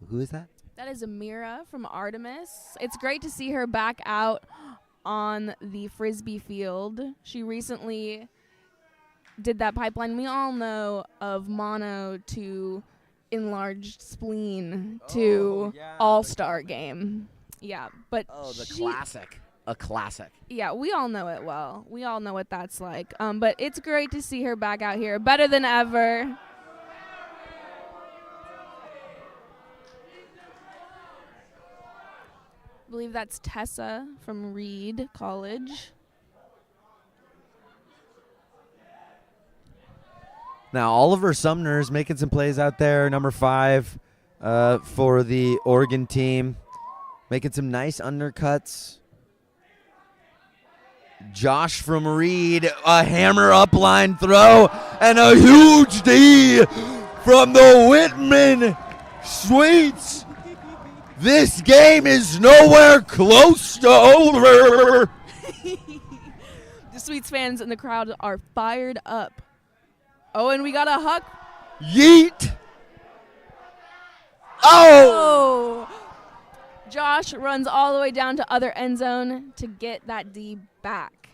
who is that?
That is Amira from Artemis. It's great to see her back out on the Frisbee field. She recently did that pipeline we all know of mono to enlarged spleen to all-star game. Yeah, but
classic. A classic.
Yeah, we all know it well. We all know what that's like. But it's great to see her back out here, better than ever. I believe that's Tessa from Reed College.
Now, Oliver Sumner's making some plays out there, number 5 for the Oregon team. Making some nice undercuts. Josh from Reed, a hammer up line throw, and a huge D from the Whitman Sweets. This game is nowhere close to over.
The Sweets fans in the crowd are fired up. Oh, and we got a huck.
Yeet. Oh!
Josh runs all the way down to other end zone to get that D back.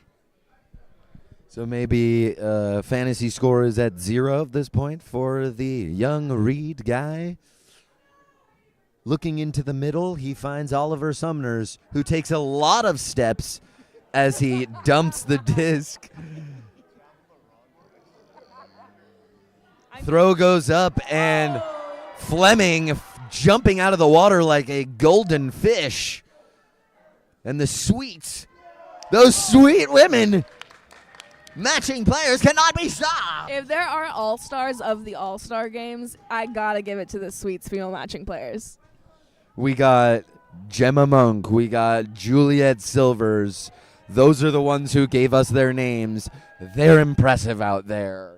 So maybe fantasy score is at 0 at this point for the young Reed guy. Looking into the middle, he finds Oliver Sumners, who takes a lot of steps as he dumps the disc. Throw goes up, and Fleming jumping out of the water like a golden fish. And the Sweets, those sweet women, matching players cannot be stopped.
If there are all-stars of the all-star games, I gotta give it to the Sweets female matching players.
We got Gemma Monk. We got Juliet Silvers. Those are the ones who gave us their names. They're impressive out there.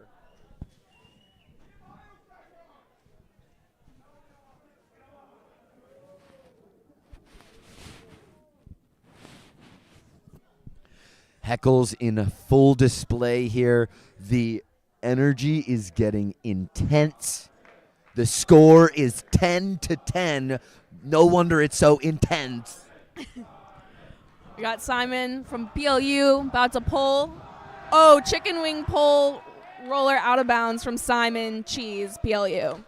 Heckles in a full display here. The energy is getting intense. The score is 10 to 10. No wonder it's so intense.
We got Simon from PLU about to pull. Oh, chicken wing pull roller out of bounds from Simon Cheese, PLU.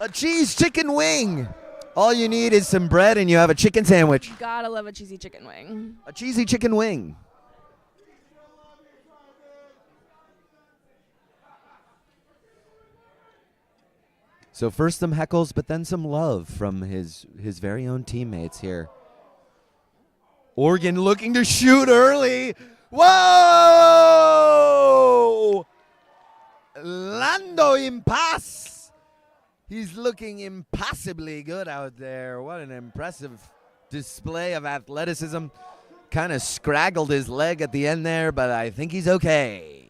A cheese chicken wing. All you need is some bread and you have a chicken sandwich.
Gotta love a cheesy chicken wing.
A cheesy chicken wing. So first some heckles, but then some love from his very own teammates here. Oregon looking to shoot early. Whoa! Lando Impas. He's looking impossibly good out there. What an impressive display of athleticism. Kind of scraggled his leg at the end there, but I think he's okay.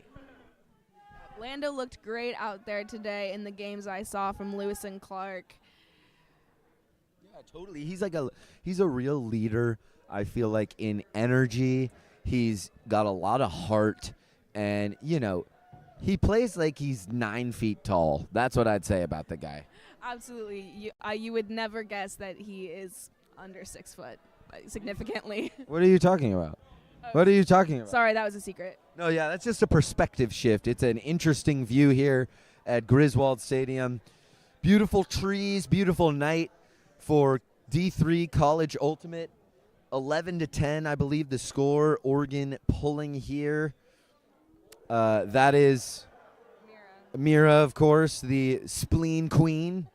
Lando looked great out there today in the games I saw from Lewis and Clark.
Yeah, totally. He's a real leader. I feel like in energy, he's got a lot of heart, and he plays like he's 9 feet tall. That's what I'd say about the guy.
Absolutely, you would never guess that he is under 6 foot, significantly.
What are you talking about? What are you talking about?
Sorry, that was a secret.
No, yeah, that's just a perspective shift. It's an interesting view here at Griswold Stadium. Beautiful trees, beautiful night for D3 College Ultimate. 11-10, I believe the score. Oregon pulling here. That is Mira, of course, the spleen queen.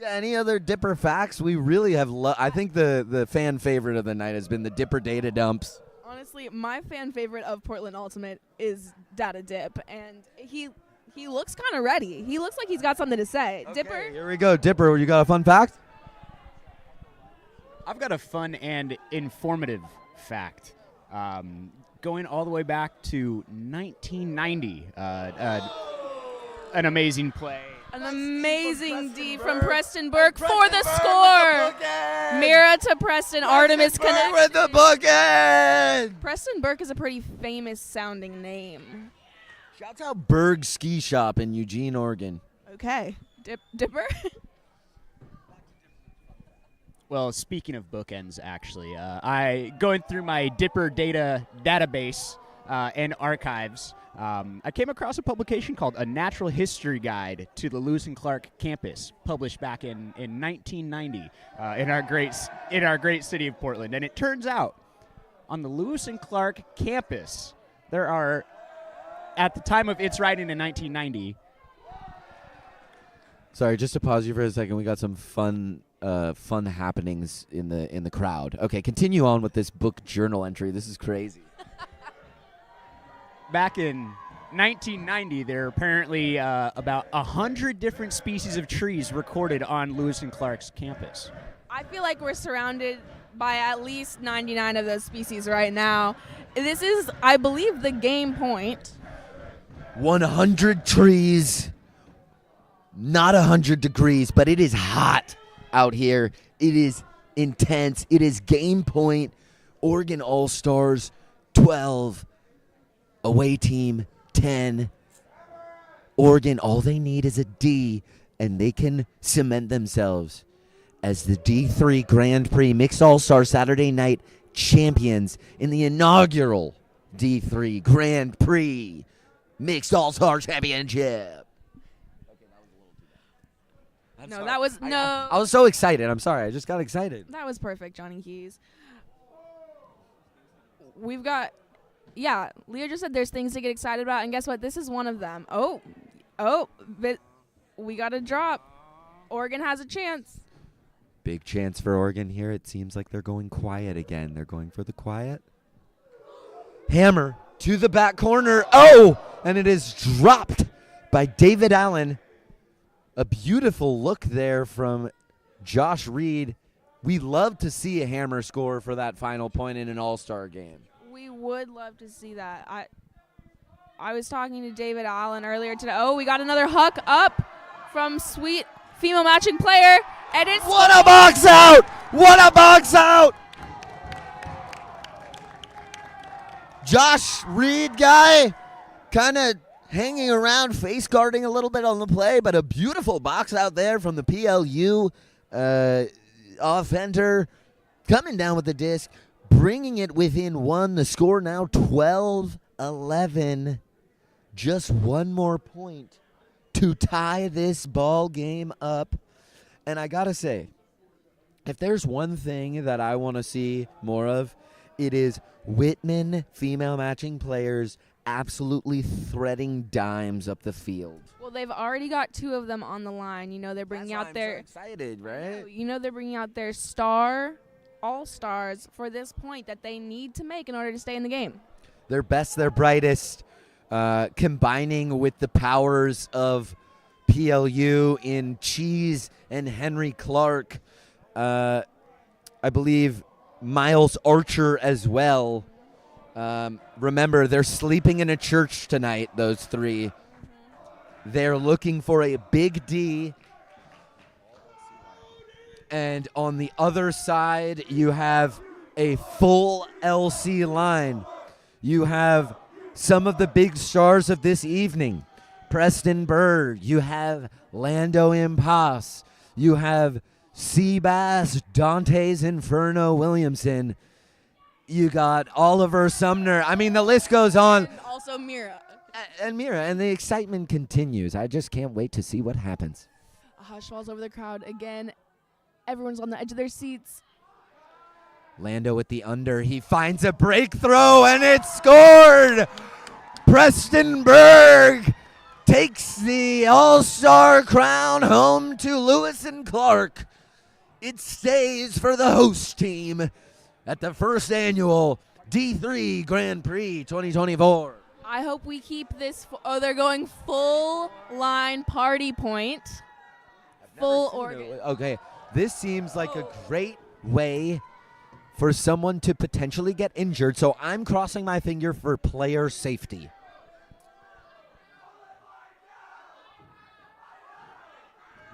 Yeah, any other Dipper facts? We really have I think the fan favorite of the night has been the Dipper data dumps.
Honestly, my fan favorite of Portland Ultimate is Data Dip, and he looks kind of ready. He looks like he's got something to say.
Okay,
Dipper?
here we go. Dipper, you got a fun fact?
I've got a fun and informative fact. Going all the way back to 1990, an amazing play.
An amazing D from Preston Burke for the score. Mira to Preston, Artemis connect.
With the bookend.
Preston Burke is a pretty famous sounding name.
Shouts out Berg Ski Shop in Eugene, Oregon.
Okay. Dipper?
Well, speaking of bookends, actually, I going through my Dipper data database and archives, I came across a publication called A Natural History Guide to the Lewis and Clark campus, published back in 1990 in our great city of Portland. And it turns out, on the Lewis and Clark campus, there are, at the time of its writing in 1990.
Sorry, just to pause you for a second. We got some fun happenings in the crowd. Okay, continue on with this book journal entry. This is crazy.
Back in 1990, there are apparently about 100 different species of trees recorded on Lewis and Clark's campus.
I feel like we're surrounded by at least 99 of those species right now. This is, I believe, the game point.
100 trees. Not 100 degrees, but it is hot out here. It is intense. It is game point. Oregon All-Stars 12. Away team 10. Oregon, all they need is a D, and they can cement themselves as the D3 Grand Prix Mixed All-Star Saturday Night champions in the inaugural D3 Grand Prix Mixed All-Star Championship.
That was no.
I was so excited. I'm sorry. I just got excited.
That was perfect, Johnny Keys. We've got, yeah, Leo just said there's things to get excited about, and guess what? This is one of them. Oh, but we got a drop. Oregon has a chance.
Big chance for Oregon here. It seems like they're going quiet again. They're going for the quiet. Hammer to the back corner. Oh, and it is dropped by David Allen. A beautiful look there from Josh Reed. We love to see a hammer score for that final point in an all-star game.
We would love to see that. I was talking to David Allen earlier today. Oh, we got another huck up from sweet female matching player. And it's
what a box out! What a box out! Josh Reed guy kind of hanging around, face guarding a little bit on the play, but a beautiful box out there from the PLU offender, coming down with the disc, bringing it within one. The score now 12-11. Just one more point to tie this ball game up. And I gotta say, if there's one thing that I want to see more of, it is Whitman female matching players absolutely threading dimes up the field.
Well, they've already got two of them on the line. You know, they're bringing out their.
I'm so excited, right?
You know, they're bringing out their all-stars for this point that they need to make in order to stay in the game.
Their best, their brightest, combining with the powers of PLU in Cheese and Henry Clark. I believe Miles Archer as well. Remember, they're sleeping in a church tonight, those three. They're looking for a big D. And on the other side, you have a full LC line. You have some of the big stars of this evening. Preston Bird. You have Lando Impas. You have Seabass, Dante's Inferno Williamson. You got Oliver Sumner. I mean, the list goes on.
And also Mira.
And Mira, and the excitement continues. I just can't wait to see what happens.
hush falls over the crowd again. Everyone's on the edge of their seats.
Lando with the under. He finds a breakthrow, and it's scored! Preston Berg takes the All-Star crown home to Lewis and Clark. It stays for the host team at the first annual D3 Grand Prix 2024.
I hope we keep this. Oh, they're going full line party point. Full organ.
Okay, this seems like a great way for someone to potentially get injured, so I'm crossing my finger for player safety.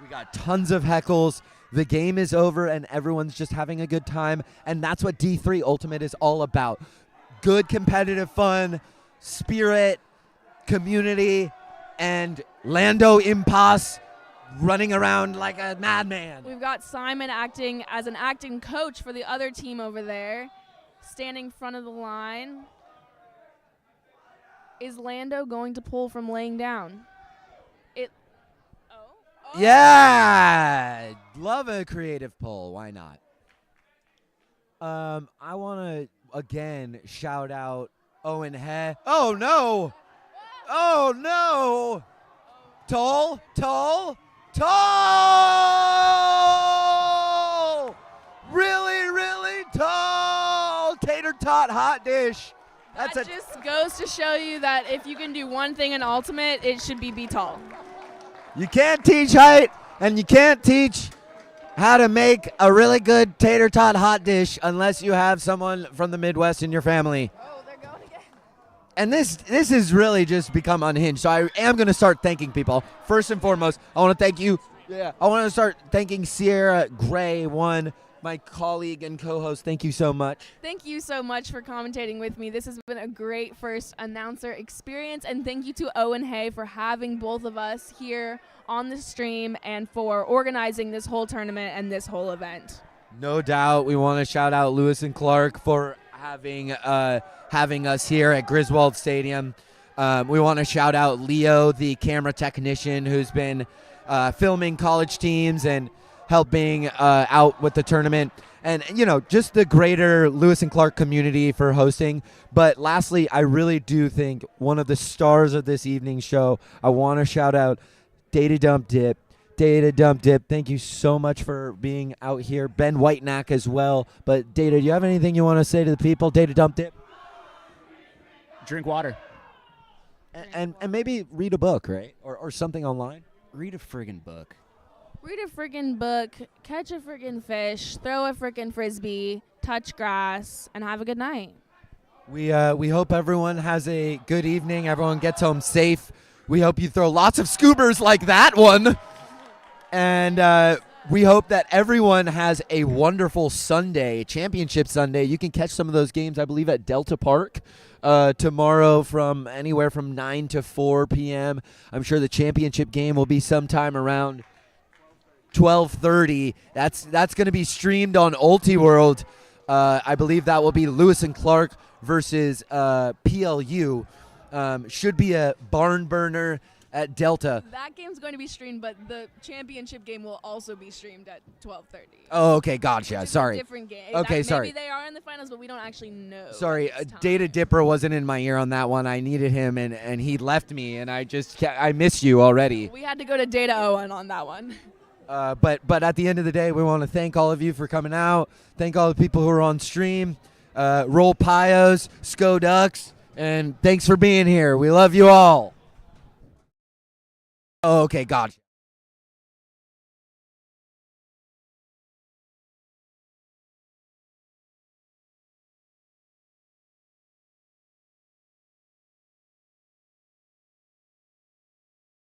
We got tons of heckles. The game is over, and everyone's just having a good time, and that's what D3 Ultimate is all about. Good competitive fun, spirit, community, and Lando Impas running around like a madman.
We've got Simon acting as an acting coach for the other team over there, standing in front of the line. Is Lando going to pull from laying down?
Yeah, love a creative pull. Why not? I want to again shout out Owen He. Oh no! Oh no! Tall! Really, really tall! Tater tot hot dish.
That just goes to show you that if you can do one thing in Ultimate, it should be tall.
You can't teach height, and you can't teach how to make a really good tater tot hot dish unless you have someone from the Midwest in your family.
Oh, they're going again.
And this has really just become unhinged. So I am going to start thanking people. First and foremost, I want to thank you. Yeah. I want to start thanking Sierra Gray, my colleague and co-host. Thank you so much.
Thank you so much for commentating with me. This has been a great first announcer experience, and thank you to Owen Hay for having both of us here on the stream and for organizing this whole tournament and this whole event.
No doubt. We want to shout out Lewis and Clark for having us here at Griswold Stadium. We want to shout out Leo, the camera technician, who's been filming college teams and helping out with the tournament, and just the greater Lewis and Clark community for hosting. But lastly, I really do think one of the stars of this evening's show, I want to shout out Data Dump Dip. Thank you so much for being out here. Ben Whitenack as well. But Data, do you have anything you want to say to the people? Data Dump Dip.
Drink water.
And maybe read a book, right? Or something online.
Read a friggin' book.
Read a friggin' book, catch a friggin' fish, throw a friggin' frisbee, touch grass, and have a good night.
We hope everyone has a good evening. Everyone gets home safe. We hope you throw lots of scoobers like that one. And we hope that everyone has a wonderful Sunday, Championship Sunday. You can catch some of those games, I believe, at Delta Park tomorrow from anywhere from 9 to 4 p.m. I'm sure the championship game will be sometime around 12:30. That's going to be streamed on Ultiworld. I believe that will be Lewis and Clark versus PLU. Should be a barn burner at Delta.
That game's going to be streamed, but the championship game will also be streamed at 12:30.
Oh, okay, gotcha. Sorry.
Different game.
Okay, sorry.
Maybe they are in the finals, but we don't actually know.
Sorry, Data Dipper wasn't in my ear on that one. I needed him, and he left me, and I miss you already.
We had to go to Data Owen on that one.
But at the end of the day, we want to thank all of you for coming out. Thank all the people who are on stream. Roll Pios, Sco Ducks, and thanks for being here. We love you all. Oh, okay, gotcha.